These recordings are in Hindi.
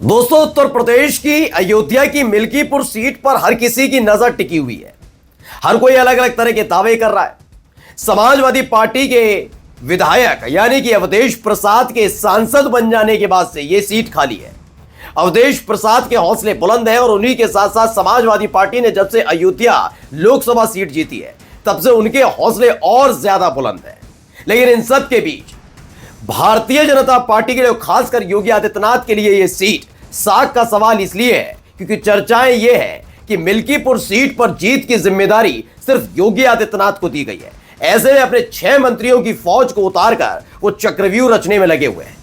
दोस्तों, उत्तर प्रदेश की अयोध्या की मिल्कीपुर सीट पर हर किसी की नजर टिकी हुई है। हर कोई अलग अलग तरह के दावे कर रहा है। समाजवादी पार्टी के विधायक यानी कि अवधेश प्रसाद के सांसद बन जाने के बाद से यह सीट खाली है। अवधेश प्रसाद के हौसले बुलंद हैं और उन्हीं के साथ साथ समाजवादी पार्टी ने जब से अयोध्या लोकसभा सीट जीती है तब से उनके हौसले और ज्यादा बुलंद हैं। लेकिन इन सब के बीच भारतीय जनता पार्टी के लिए, खासकर योगी आदित्यनाथ के लिए यह सीट साख का सवाल इसलिए है क्योंकि चर्चाएं यह है कि मिल्कीपुर सीट पर जीत की जिम्मेदारी सिर्फ योगी आदित्यनाथ को दी गई है। ऐसे में अपने 6 मंत्रियों की फौज को उतारकर वो चक्रव्यूह रचने में लगे हुए हैं।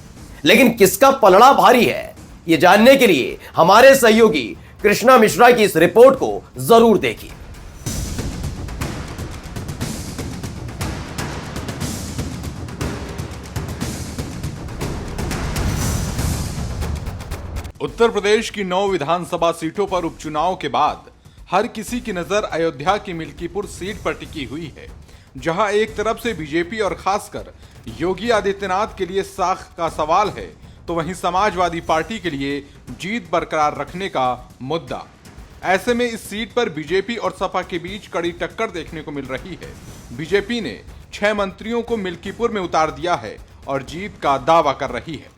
लेकिन किसका पलड़ा भारी है, यह जानने के लिए हमारे सहयोगी कृष्णा मिश्रा की इस रिपोर्ट को जरूर देखिए। उत्तर प्रदेश की 9 विधानसभा सीटों पर उपचुनाव के बाद हर किसी की नजर अयोध्या की मिल्कीपुर सीट पर टिकी हुई है, जहां एक तरफ से बीजेपी और खासकर योगी आदित्यनाथ के लिए साख का सवाल है, तो वहीं समाजवादी पार्टी के लिए जीत बरकरार रखने का मुद्दा। ऐसे में इस सीट पर बीजेपी और सपा के बीच कड़ी टक्कर देखने को मिल रही है। बीजेपी ने 6 मंत्रियों को मिल्कीपुर में उतार दिया है और जीत का दावा कर रही है।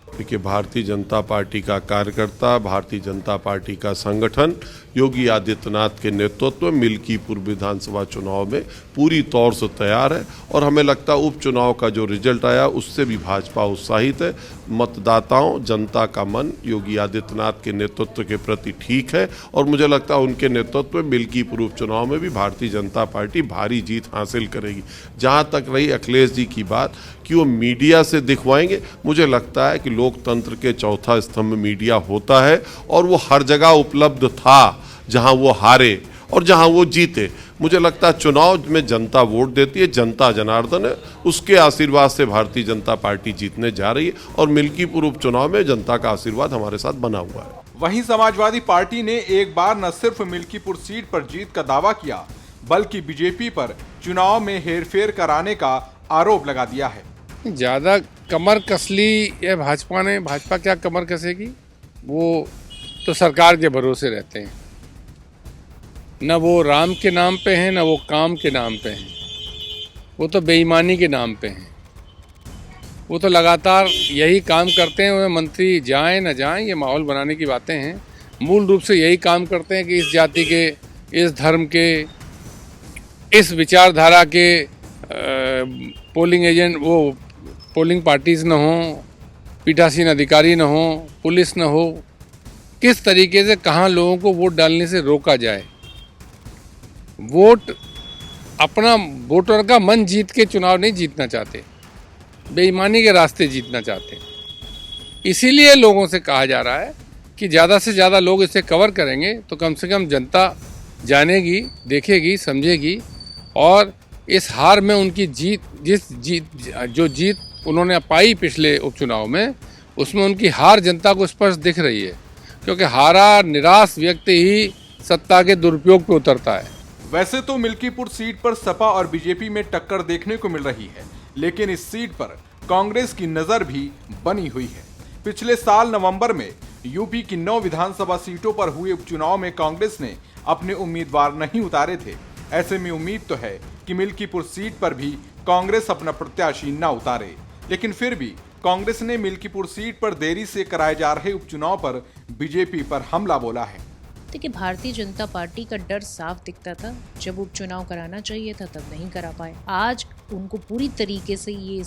देखिए, भारतीय जनता पार्टी का कार्यकर्ता, भारतीय जनता पार्टी का संगठन योगी आदित्यनाथ के नेतृत्व में मिल्कीपुर विधानसभा चुनाव में पूरी तौर से तैयार है और हमें लगता है उपचुनाव का जो रिजल्ट आया उससे भी भाजपा उत्साहित है। मतदाताओं, जनता का मन योगी आदित्यनाथ के नेतृत्व के प्रति ठीक है और मुझे लगता है उनके नेतृत्व में मिल्कीपुर उपचुनाव में भी भारतीय जनता पार्टी भारी जीत हासिल करेगी। जहां तक रही अखिलेश जी की बात कि वो मीडिया से दिखवाएंगे, मुझे लगता है कि लोकतंत्र के चौथा स्तंभ मीडिया होता है और वो हर जगह उपलब्ध था जहां वो हारे और जहां वो जीते। मुझे लगता है चुनाव में जनता वोट देती है, जनता जनार्दन है, उसके आशीर्वाद से भारतीय जनता पार्टी जीतने जा रही है और मिल्कीपुर उपचुनाव में जनता का आशीर्वाद हमारे साथ बना हुआ है। वहीं समाजवादी पार्टी ने एक बार न सिर्फ मिल्कीपुर सीट पर जीत का दावा किया बल्कि बीजेपी पर चुनाव में हेरफेर कराने का आरोप लगा दिया है। ज़्यादा कमर कस ली है भाजपा ने। भाजपा क्या कमर कसेगी, वो तो सरकार के भरोसे रहते हैं। न वो राम के नाम पे हैं, न वो काम के नाम पे हैं, वो तो बेईमानी के नाम पे हैं। वो तो लगातार यही काम करते हैं। वो मंत्री जाएं न जाएं, ये माहौल बनाने की बातें हैं। मूल रूप से यही काम करते हैं कि इस जाति के, इस धर्म के, इस विचारधारा के पोलिंग एजेंट, वो पोलिंग पार्टीज न हो, पीठासीन अधिकारी न हो, पुलिस न हो, किस तरीके से कहाँ लोगों को वोट डालने से रोका जाए। वोट, अपना वोटर का मन जीत के चुनाव नहीं जीतना चाहते, बेईमानी के रास्ते जीतना चाहते। इसीलिए लोगों से कहा जा रहा है कि ज़्यादा से ज़्यादा लोग इसे कवर करेंगे तो कम से कम जनता जानेगी, देखेगी, समझेगी और इस हार में उनकी जो जीत उन्होंने पाई पिछले उपचुनाव में, उसमें उनकी हार जनता को स्पष्ट दिख रही है, क्योंकि हारा निराश व्यक्ति ही सत्ता के दुरुपयोग पे उतरता है। वैसे तो मिल्कीपुर सीट पर सपा और बीजेपी में टक्कर देखने को मिल रही है, लेकिन इस सीट पर कांग्रेस की नजर भी बनी हुई है। पिछले साल नवंबर में यूपी की 9 विधानसभा सीटों पर हुए उपचुनाव में कांग्रेस ने अपने उम्मीदवार नहीं उतारे थे। ऐसे में उम्मीद तो है कि मिल्कीपुर सीट पर भी कांग्रेस अपना प्रत्याशी न उतारे, लेकिन फिर भी कांग्रेस ने मिल्कीपुर सीट पर देरी से कराए जा रहे उपचुनाव पर बीजेपी पर हमला बोला है। देखिए, भारतीय जनता पार्टी का डर साफ दिखता था। जब उपचुनाव कराना चाहिए था तब नहीं करा पाए। आज उनको पूरी तरीके से ये